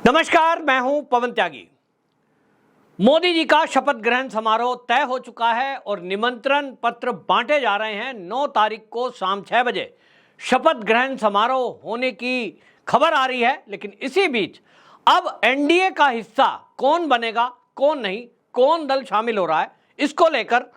नमस्कार, मैं हूं पवन त्यागी। मोदी जी का शपथ ग्रहण समारोह तय हो चुका है और निमंत्रण पत्र बांटे जा रहे हैं। 9 तारीख को शाम 6 बजे शपथ ग्रहण समारोह होने की खबर आ रही है। लेकिन इसी बीच अब एनडीए का हिस्सा कौन बनेगा, कौन नहीं, कौन दल शामिल हो रहा है, इसको लेकर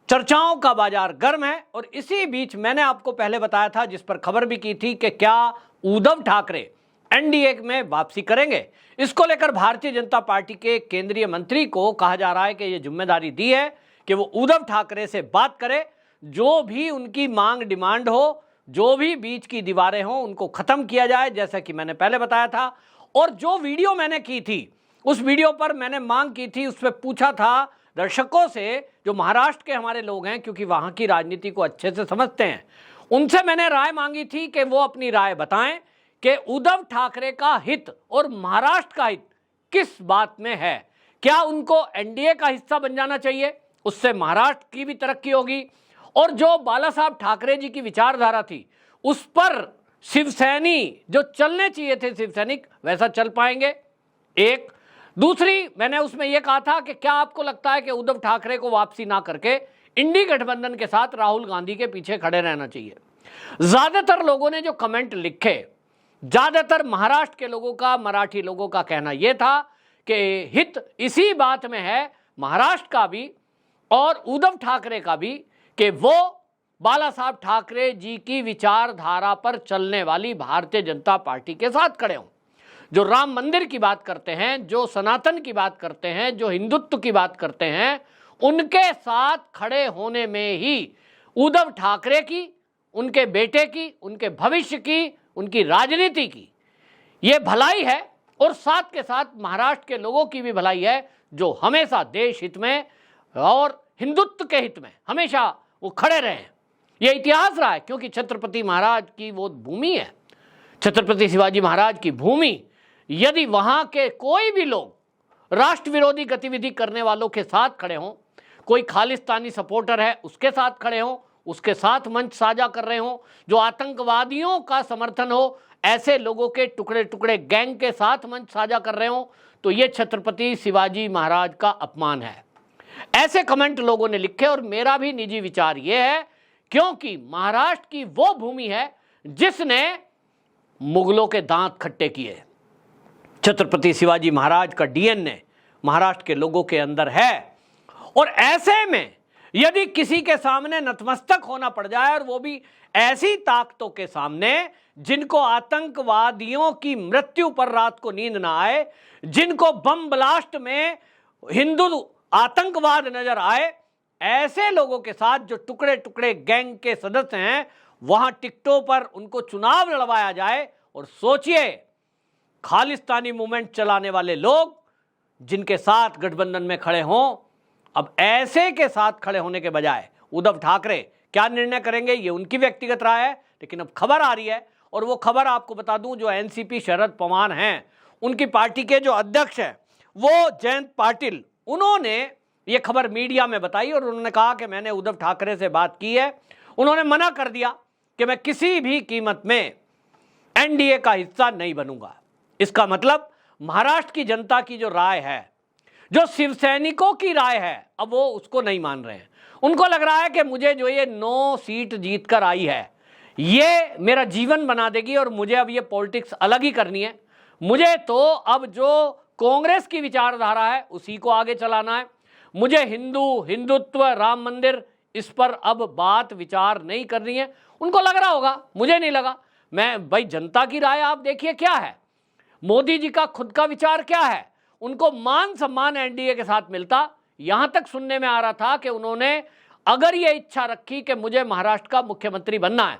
चर्चाओं का बाजार गर्म है। और इसी बीच मैंने आपको पहले बताया था, जिस पर खबर भी की थी, कि क्या उद्धव ठाकरे एनडीए में वापसी करेंगे। इसको लेकर भारतीय जनता पार्टी के केंद्रीय मंत्री को कहा जा रहा है कि यह जिम्मेदारी दी है कि वो उद्धव ठाकरे से बात करे, जो भी उनकी मांग डिमांड हो, जो भी बीच की दीवारें हों, उनको खत्म किया जाए, जैसा कि मैंने पहले बताया था। और जो वीडियो मैंने की थी, उस वीडियो पर मैंने मांग की थी, उस पर पूछा था दर्शकों से, जो महाराष्ट्र के हमारे लोग हैं, क्योंकि वहां की राजनीति को अच्छे से समझते हैं, उनसे मैंने राय मांगी थी कि वो अपनी राय बताएं कि उद्धव ठाकरे का हित और महाराष्ट्र का हित किस बात में है। क्या उनको एनडीए का हिस्सा बन जाना चाहिए, उससे महाराष्ट्र की भी तरक्की होगी, और जो बाला साहब ठाकरे जी की विचारधारा थी उस पर शिवसैनी जो चलने चाहिए थे शिवसैनिक, वैसा चल पाएंगे। एक दूसरी, मैंने उसमें यह कहा था कि क्या आपको लगता है कि उद्धव ठाकरे को वापसी ना करके इंडी गठबंधन के साथ राहुल गांधी के पीछे खड़े रहना चाहिए। ज्यादातर लोगों ने जो कमेंट लिखे, ज्यादातर महाराष्ट्र के लोगों का, मराठी लोगों का कहना यह था कि हित इसी बात में है, महाराष्ट्र का भी और उद्धव ठाकरे का भी, कि वो बाला साहब ठाकरे जी की विचारधारा पर चलने वाली भारतीय जनता पार्टी के साथ खड़े हों। जो राम मंदिर की बात करते हैं, जो सनातन की बात करते हैं, जो हिंदुत्व की बात करते हैं, उनके साथ खड़े होने में ही उद्धव ठाकरे की, उनके बेटे की, उनके भविष्य की, उनकी राजनीति की ये भलाई है। और साथ के साथ महाराष्ट्र के लोगों की भी भलाई है, जो हमेशा देश हित में और हिंदुत्व के हित में हमेशा वो खड़े रहे हैं। ये इतिहास रहा है, क्योंकि छत्रपति महाराज की वो भूमि है, छत्रपति शिवाजी महाराज की भूमि। यदि वहां के कोई भी लोग राष्ट्र विरोधी गतिविधि करने वालों के साथ खड़े हों, कोई खालिस्तानी सपोर्टर है उसके साथ खड़े हों, उसके साथ मंच साझा कर रहे हों, जो आतंकवादियों का समर्थन हो, ऐसे लोगों के टुकड़े टुकड़े गैंग के साथ मंच साझा कर रहे हों, तो ये छत्रपति शिवाजी महाराज का अपमान है। ऐसे कमेंट लोगों ने लिखे। और मेरा भी निजी विचार यह है, क्योंकि महाराष्ट्र की वो भूमि है जिसने मुगलों के दांत खट्टे किए। छत्रपति शिवाजी महाराज का डीएनए महाराष्ट्र के लोगों के अंदर है। और ऐसे में यदि किसी के सामने नतमस्तक होना पड़ जाए, और वो भी ऐसी ताकतों के सामने जिनको आतंकवादियों की मृत्यु पर रात को नींद ना आए, जिनको बम ब्लास्ट में हिंदू आतंकवाद नजर आए, ऐसे लोगों के साथ जो टुकड़े टुकड़े गैंग के सदस्य हैं, वहां टिकटों पर उनको चुनाव लड़वाया जाए। और सोचिए, खालिस्तानी मूवमेंट चलाने वाले लोग जिनके साथ गठबंधन में खड़े हों, अब ऐसे के साथ खड़े होने के बजाय उद्धव ठाकरे क्या निर्णय करेंगे, ये उनकी व्यक्तिगत राय है। लेकिन अब खबर आ रही है, और वो खबर आपको बता दूं, जो एनसीपी शरद पवार हैं, उनकी पार्टी के जो अध्यक्ष हैं वो जयंत पाटिल, उन्होंने ये खबर मीडिया में बताई। और उन्होंने कहा कि मैंने उद्धव ठाकरे से बात की है, उन्होंने मना कर दिया कि मैं किसी भी कीमत में एनडीए का हिस्सा नहीं बनूंगा। इसका मतलब महाराष्ट्र की जनता की जो राय है, जो शिवसैनिकों की राय है, अब वो उसको नहीं मान रहे हैं। उनको लग रहा है कि मुझे जो ये 9 सीट जीत कर आई है, ये मेरा जीवन बना देगी, और मुझे अब ये पॉलिटिक्स अलग ही करनी है। मुझे तो अब जो कांग्रेस की विचारधारा है उसी को आगे चलाना है। मुझे हिंदुत्व, राम मंदिर, इस पर अब बात विचार नहीं करनी है। उनको लग रहा होगा, मुझे नहीं लगा। मैं भाई, जनता की राय आप देखिए क्या है, मोदी जी का खुद का विचार क्या है। उनको मान सम्मान एनडीए के साथ मिलता। यहां तक सुनने में आ रहा था कि उन्होंने अगर ये इच्छा रखी कि मुझे महाराष्ट्र का मुख्यमंत्री बनना है,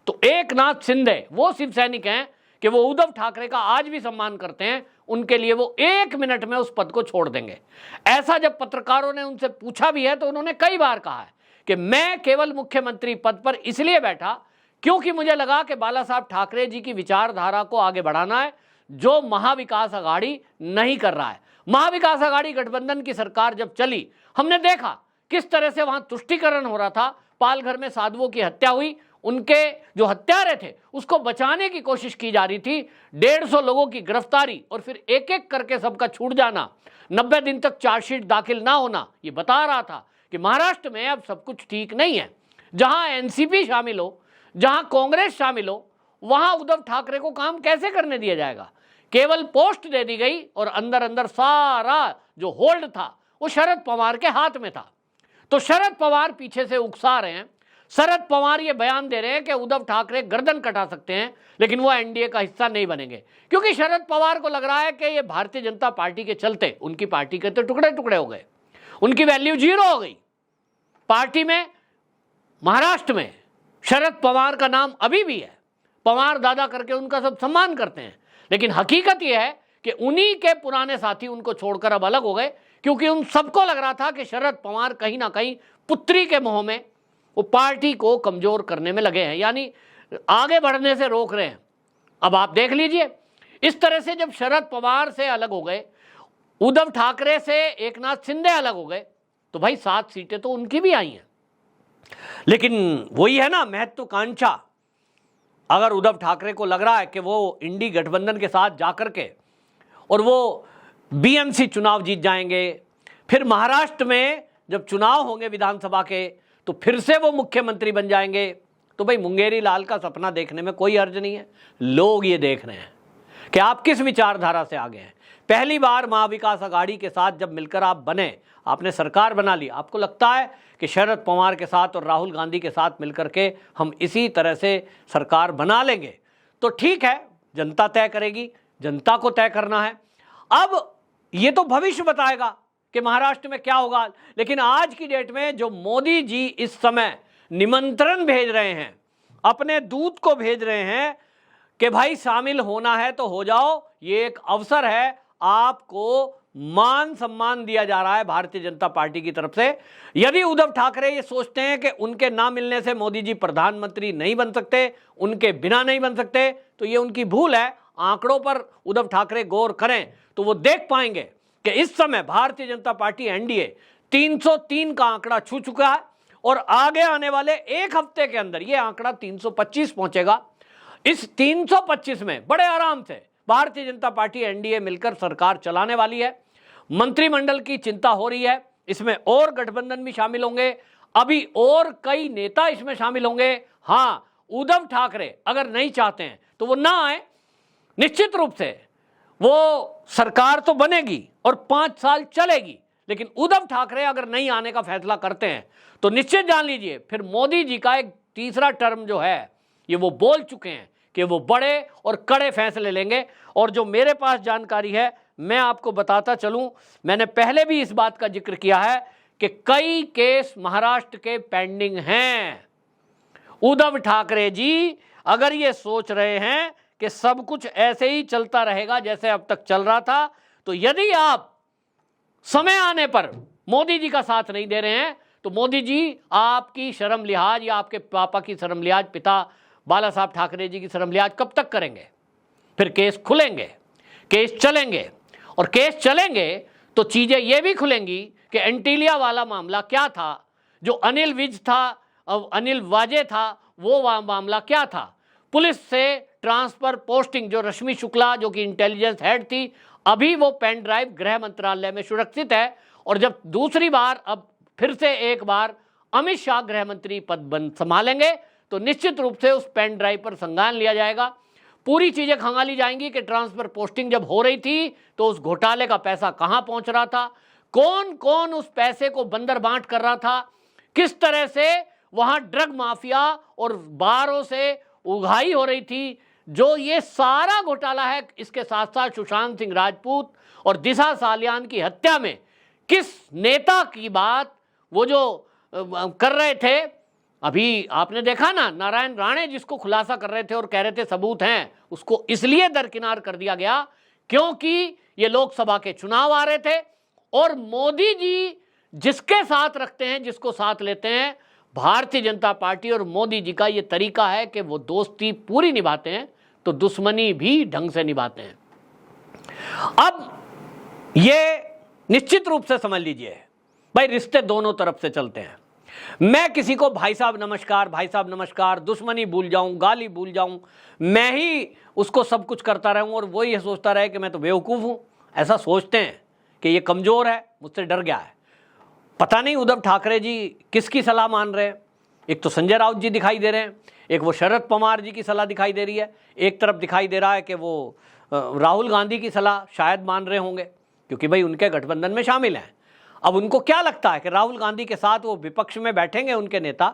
तो एकनाथ शिंदे, वो शिव सैनिक हैं कि वो उद्धव ठाकरे का आज भी सम्मान करते हैं, उनके लिए वो 1 मिनट में उस पद को छोड़ देंगे। ऐसा जब पत्रकारों ने उनसे पूछा भी है, तो उन्होंने कई बार कहा है कि मैं केवल मुख्यमंत्री पद पर इसलिए बैठा क्योंकि मुझे लगा कि बाला साहब ठाकरे जी की विचारधारा को आगे बढ़ाना है, जो महाविकास आघाड़ी नहीं कर रहा है। महाविकास आघाड़ी गठबंधन की सरकार जब चली, हमने देखा किस तरह से वहां तुष्टीकरण हो रहा था। पालघर में साधुओं की हत्या हुई, उनके जो हत्यारे थे उसको बचाने की कोशिश की जा रही थी। 150 लोगों की गिरफ्तारी और फिर एक एक करके सबका छूट जाना, 90 दिन तक चार्जशीट दाखिल ना होना, ये बता रहा था कि महाराष्ट्र में अब सब कुछ ठीक नहीं है। जहां एनसीपी शामिल हो, जहां कांग्रेस शामिल हो, वहां उद्धव ठाकरे को काम कैसे करने दिया जाएगा। केवल पोस्ट दे दी गई और अंदर अंदर सारा जो होल्ड था वो शरद पवार के हाथ में था। तो शरद पवार पीछे से उकसा रहे हैं। शरद पवार ये बयान दे रहे हैं कि उद्धव ठाकरे गर्दन कटा सकते हैं लेकिन वो एनडीए का हिस्सा नहीं बनेंगे, क्योंकि शरद पवार को लग रहा है कि ये भारतीय जनता पार्टी के चलते उनकी पार्टी के तो टुकड़े टुकड़े हो गए, उनकी वैल्यू जीरो हो गई। पार्टी में महाराष्ट्र में शरद पवार का नाम अभी भी है, पवार दादा करके उनका सब सम्मान करते हैं, लेकिन हकीकत यह है कि उन्हीं के पुराने साथी उनको छोड़कर अब अलग हो गए, क्योंकि उन सबको लग रहा था कि शरद पवार कहीं ना कहीं पुत्री के मोह में वो पार्टी को कमजोर करने में लगे हैं, यानी आगे बढ़ने से रोक रहे हैं। अब आप देख लीजिए, इस तरह से जब शरद पवार से अलग हो गए, उद्धव ठाकरे से एकनाथ शिंदे अलग हो गए, तो भाई 7 सीटें तो उनकी भी आई हैं। लेकिन वही है ना महत्वाकांक्षा। अगर उद्धव ठाकरे को लग रहा है कि वो इंडी गठबंधन के साथ जाकर के और वो बीएमसी चुनाव जीत जाएंगे, फिर महाराष्ट्र में जब चुनाव होंगे विधानसभा के तो फिर से वो मुख्यमंत्री बन जाएंगे, तो भाई मुंगेरी लाल का सपना देखने में कोई अर्ज नहीं है। लोग ये देख रहे हैं कि आप किस विचारधारा से आगे हैं। पहली बार महाविकास आघाड़ी के साथ जब मिलकर आप बने, आपने सरकार बना ली, आपको लगता है कि शरद पवार के साथ और राहुल गांधी के साथ मिलकर के हम इसी तरह से सरकार बना लेंगे, तो ठीक है, जनता तय करेगी, जनता को तय करना है। अब ये तो भविष्य बताएगा कि महाराष्ट्र में क्या होगा, लेकिन आज की डेट में जो मोदी जी इस समय निमंत्रण भेज रहे हैं, अपने दूत को भेज रहे हैं कि भाई शामिल होना है तो हो जाओ, ये एक अवसर है, आपको मान सम्मान दिया जा रहा है भारतीय जनता पार्टी की तरफ से। यदि उद्धव ठाकरे ये सोचते हैं कि उनके ना मिलने से मोदी जी प्रधानमंत्री नहीं बन सकते, उनके बिना नहीं बन सकते, तो ये उनकी भूल है। आंकड़ों पर उद्धव ठाकरे गौर करें तो वो देख पाएंगे कि इस समय भारतीय जनता पार्टी एनडीए 303 का आंकड़ा छू चुका है और आगे आने वाले एक हफ्ते के अंदर ये आंकड़ा 325 पहुंचेगा। इस 325 में बड़े आराम से भारतीय जनता पार्टी एनडीए मिलकर सरकार चलाने वाली है। मंत्रिमंडल की चिंता हो रही है, इसमें और गठबंधन भी शामिल होंगे, अभी और कई नेता इसमें शामिल होंगे। हां, उद्धव ठाकरे अगर नहीं चाहते हैं तो वो ना आए, निश्चित रूप से वो सरकार तो बनेगी और 5 साल चलेगी, लेकिन उद्धव ठाकरे अगर नहीं आने का फैसला करते हैं तो निश्चित जान लीजिए फिर मोदी जी का एक तीसरा टर्म जो है, ये वो बोल चुके हैं कि वो बड़े और कड़े फैसले लेंगे। और जो मेरे पास जानकारी है मैं आपको बताता चलूं, मैंने पहले भी इस बात का जिक्र किया है कि कई केस महाराष्ट्र के पेंडिंग हैं। उद्धव ठाकरे जी अगर ये सोच रहे हैं कि सब कुछ ऐसे ही चलता रहेगा जैसे अब तक चल रहा था, तो यदि आप समय आने पर मोदी जी का साथ नहीं दे रहे हैं तो मोदी जी आपकी शर्म लिहाज या आपके पापा की शर्म लिहाज, पिता बाला साहब ठाकरे जी की शर्म लिहाज कब तक करेंगे। फिर केस खुलेंगे, केस चलेंगे, और केस चलेंगे तो चीजें ये भी खुलेंगी कि एंटीलिया वाला मामला क्या था, जो अनिल विज था, अनिल वाजे था, वो मामला क्या था, पुलिस से ट्रांसफर पोस्टिंग जो रश्मि शुक्ला जो कि इंटेलिजेंस हेड थी, अभी वो पेन ड्राइव गृह मंत्रालय में सुरक्षित है, और जब दूसरी बार अब फिर से एक बार अमित शाह गृह मंत्री पद संभालेंगे तो निश्चित रूप से उस पेन ड्राइव पर संज्ञान लिया जाएगा। पूरी चीजें खंगाली जाएंगी कि ट्रांसफर पोस्टिंग जब हो रही थी तो उस घोटाले का पैसा कहां पहुंच रहा था, कौन कौन उस पैसे को बंदर बांट कर रहा था, किस तरह से वहां ड्रग माफिया और बारों से उगाही हो रही थी। जो ये सारा घोटाला है, इसके साथ साथ सुशांत सिंह राजपूत और दिशा सालियान की हत्या में किस नेता की बात वो जो कर रहे थे, अभी आपने देखा ना, नारायण राणे जिसको खुलासा कर रहे थे और कह रहे थे सबूत हैं, उसको इसलिए दरकिनार कर दिया गया क्योंकि ये लोकसभा के चुनाव आ रहे थे और मोदी जी जिसके साथ रखते हैं, जिसको साथ लेते हैं, भारतीय जनता पार्टी और मोदी जी का ये तरीका है कि वो दोस्ती पूरी निभाते हैं तो दुश्मनी भी ढंग से निभाते हैं। अब ये निश्चित रूप से समझ लीजिए भाई, रिश्ते दोनों तरफ से चलते हैं। मैं किसी को भाई साहब नमस्कार, दुश्मनी भूल जाऊं, गाली भूल जाऊं, मैं ही उसको सब कुछ करता रहूं और वो ये सोचता रहे कि मैं तो बेवकूफ़ हूं, ऐसा सोचते हैं कि ये कमज़ोर है, मुझसे डर गया है। पता नहीं उद्धव ठाकरे जी किसकी सलाह मान रहे हैं। एक तो संजय राउत जी दिखाई दे रहे हैं, एक वो शरद पवार जी की सलाह दिखाई दे रही है, एक तरफ दिखाई दे रहा है कि वो राहुल गांधी की सलाह शायद मान रहे होंगे, क्योंकि भाई उनके गठबंधन में शामिल हैं। अब उनको क्या लगता है कि राहुल गांधी के साथ वो विपक्ष में बैठेंगे उनके नेता,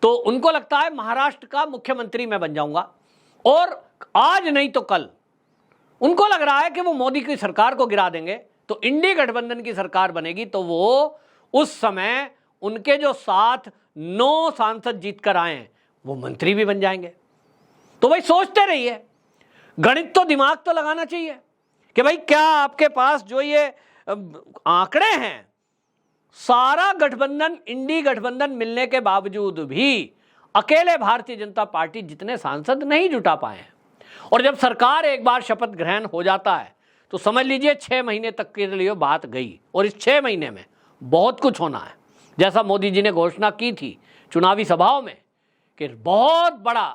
तो उनको लगता है महाराष्ट्र का मुख्यमंत्री मैं बन जाऊंगा, और आज नहीं तो कल उनको लग रहा है कि वो मोदी की सरकार को गिरा देंगे तो इंडी गठबंधन की सरकार बनेगी, तो वो उस समय उनके जो साथ 9 सांसद जीत कर आए हैं वो मंत्री भी बन जाएंगे। तो भाई सोचते रहिए, गणित तो दिमाग तो लगाना चाहिए कि भाई क्या आपके पास जो ये आंकड़े हैं, सारा गठबंधन इंडी गठबंधन मिलने के बावजूद भी अकेले भारतीय जनता पार्टी जितने सांसद नहीं जुटा पाए हैं। और जब सरकार एक बार शपथ ग्रहण हो जाता है तो समझ लीजिए 6 महीने तक के लिए बात गई, और इस 6 महीने में बहुत कुछ होना है। जैसा मोदी जी ने घोषणा की थी चुनावी सभाओं में कि बहुत बड़ा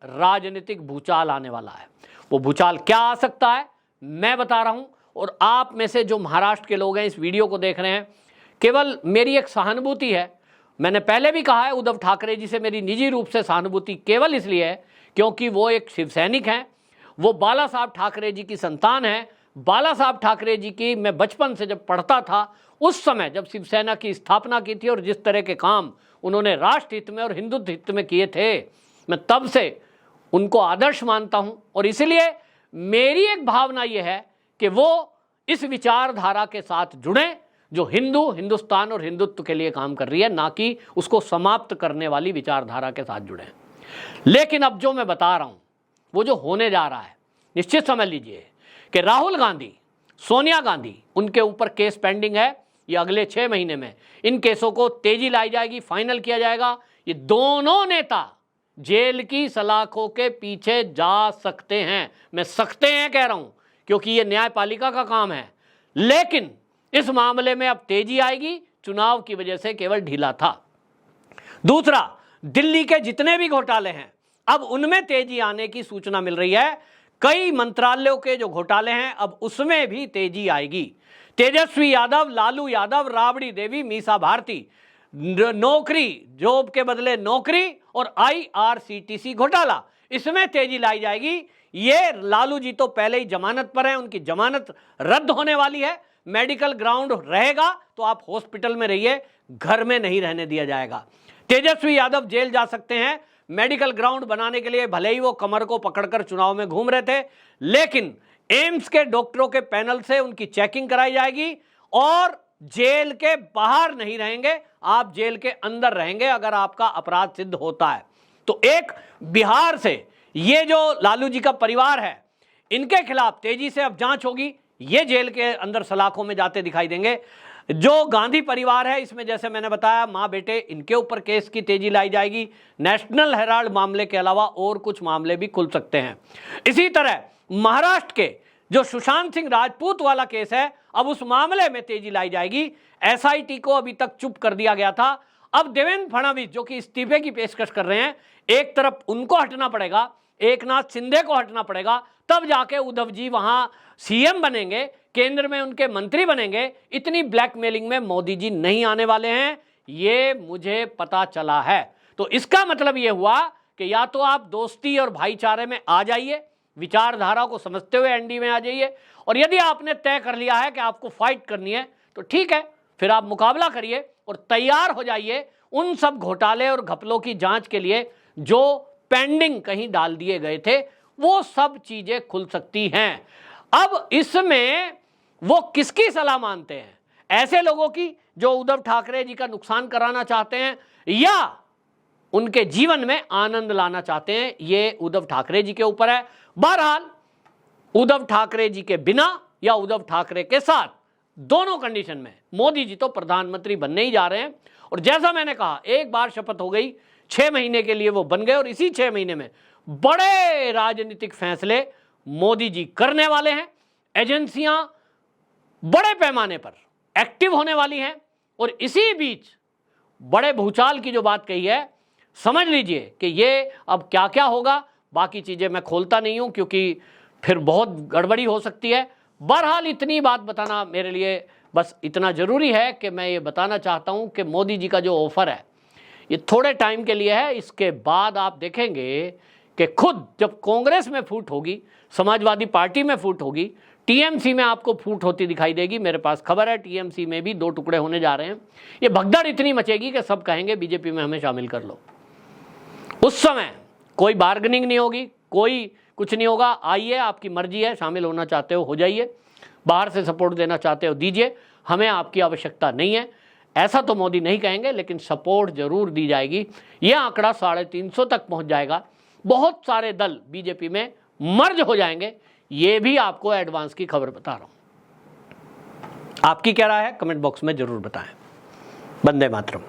राजनीतिक भूचाल आने वाला है। वो भूचाल क्या आ सकता है मैं बता रहा हूं, और आप में से जो महाराष्ट्र के लोग हैं इस वीडियो को देख रहे हैं, केवल मेरी एक सहानुभूति है। मैंने पहले भी कहा है उद्धव ठाकरे जी से मेरी निजी रूप से सहानुभूति केवल इसलिए है क्योंकि वो एक शिव सैनिक हैं, वो बाला साहब ठाकरे जी की संतान है। बाला साहब ठाकरे जी की मैं बचपन से जब पढ़ता था उस समय जब शिवसेना की स्थापना की थी और जिस तरह के काम उन्होंने राष्ट्र हित में और हिंदुत्व हित में किए थे, मैं तब से उनको आदर्श मानता हूं। और इसलिए मेरी एक भावना यह है कि वो इस विचारधारा के साथ जुड़ें जो हिंदुस्तान और हिंदुत्व के लिए काम कर रही है, ना कि उसको समाप्त करने वाली विचारधारा के साथ जुड़ें। लेकिन अब जो मैं बता रहा हूं वो जो होने जा रहा है, निश्चित समझ लीजिए कि राहुल गांधी, सोनिया गांधी, उनके ऊपर केस पेंडिंग है। ये अगले 6 महीने में इन केसों को तेजी लाई जाएगी, फाइनल किया जाएगा। ये दोनों नेता जेल की सलाखों के पीछे जा सकते हैं। मैं सकते हैं कह रहा हूं क्योंकि ये न्यायपालिका का काम है, लेकिन इस मामले में अब तेजी आएगी, चुनाव की वजह से केवल ढीला था। दूसरा, दिल्ली के जितने भी घोटाले हैं अब उनमें तेजी आने की सूचना मिल रही है। कई मंत्रालयों के जो घोटाले हैं अब उसमें भी तेजी आएगी। तेजस्वी यादव, लालू यादव, राबड़ी देवी, मीसा भारती, नौकरी, जॉब के बदले नौकरी, और IRCTC घोटाला, इसमें तेजी लाई जाएगी। ये लालू जी तो पहले ही जमानत पर हैं, उनकी जमानत रद्द होने वाली है। मेडिकल ग्राउंड रहेगा तो आप हॉस्पिटल में रहिए, घर में नहीं रहने दिया जाएगा। तेजस्वी यादव जेल जा सकते हैं मेडिकल ग्राउंड बनाने के लिए, भले ही वो कमर को पकड़कर चुनाव में घूम रहे थे, लेकिन एम्स के डॉक्टरों के पैनल से उनकी चेकिंग कराई जाएगी और जेल के बाहर नहीं रहेंगे, आप जेल के अंदर रहेंगे अगर आपका अपराध सिद्ध होता है। तो एक बिहार से ये जो लालू जी का परिवार है इनके खिलाफ तेजी से अब जांच होगी, ये जेल के अंदर सलाखों में जाते दिखाई देंगे। जो गांधी परिवार है इसमें जैसे मैंने बताया मां बेटे, इनके ऊपर केस की तेजी लाई जाएगी। नेशनल हेराल्ड मामले के अलावा और कुछ मामले भी खुल सकते हैं। इसी तरह महाराष्ट्र के जो सुशांत सिंह राजपूत वाला केस है अब उस मामले में तेजी लाई जाएगी। SIT को अभी तक चुप कर दिया गया था, अब देवेंद्र फडणवीस जो कि इस्तीफे की पेशकश कर रहे हैं, एक तरफ उनको हटना पड़ेगा, एकनाथ शिंदे को हटना पड़ेगा, तब जाके उद्धव जी वहां CM बनेंगे, केंद्र में उनके मंत्री बनेंगे। इतनी ब्लैकमेलिंग में मोदी जी नहीं आने वाले हैं, ये मुझे पता चला है। तो इसका मतलब ये हुआ कि या तो आप दोस्ती और भाईचारे में आ जाइए, विचारधारा को समझते हुए NDA में आ जाइए, और यदि आपने तय कर लिया है कि आपको फाइट करनी है तो ठीक है, फिर आप मुकाबला करिए और तैयार हो जाइए उन सब घोटाले और घपलों की जांच के लिए जो पेंडिंग कहीं डाल दिए गए थे। वो सब चीजें खुल सकती हैं। अब इसमें वो किसकी सलाह मानते हैं? ऐसे लोगों की जो उद्धव ठाकरे जी का नुकसान कराना चाहते हैं या उनके जीवन में आनंद लाना चाहते हैं, ये उद्धव ठाकरे जी के ऊपर है। बहरहाल उद्धव ठाकरे जी के बिना या उद्धव ठाकरे के साथ, दोनों कंडीशन में मोदी जी तो प्रधानमंत्री बनने ही जा रहे हैं। और जैसा मैंने कहा, एक बार शपथ हो गई, 6 महीने के लिए वो बन गए, और इसी 6 महीने में बड़े राजनीतिक फैसले मोदी जी करने वाले हैं। एजेंसियां बड़े पैमाने पर एक्टिव होने वाली हैं, और इसी बीच बड़े भूचाल की जो बात कही है, समझ लीजिए कि ये अब क्या क्या होगा। बाकी चीज़ें मैं खोलता नहीं हूं क्योंकि फिर बहुत गड़बड़ी हो सकती है। बहरहाल इतनी बात बताना मेरे लिए बस इतना ज़रूरी है कि मैं ये बताना चाहता हूं कि मोदी जी का जो ऑफ़र है ये थोड़े टाइम के लिए है। इसके बाद आप देखेंगे कि खुद जब कांग्रेस में फूट होगी, समाजवादी पार्टी में फूट होगी, टीएमसी में आपको फूट होती दिखाई देगी। मेरे पास खबर है टीएमसी में भी 2 टुकड़े होने जा रहे हैं। ये भगदड़ इतनी मचेगी कि सब कहेंगे बीजेपी में हमें शामिल कर लो। उस समय कोई बार्गेनिंग नहीं होगी, कोई कुछ नहीं होगा। आइए, आपकी मर्जी है, शामिल होना चाहते हो जाइए, बाहर से सपोर्ट देना चाहते हो दीजिए, हमें आपकी आवश्यकता नहीं है। ऐसा तो मोदी नहीं कहेंगे, लेकिन सपोर्ट जरूर दी जाएगी। यह आंकड़ा 350 तक पहुंच जाएगा। बहुत सारे दल बीजेपी में मर्ज हो जाएंगे। ये भी आपको एडवांस की खबर बता रहा हूं। आपकी क्या राय है कमेंट बॉक्स में जरूर बताएं। वंदे मातरम।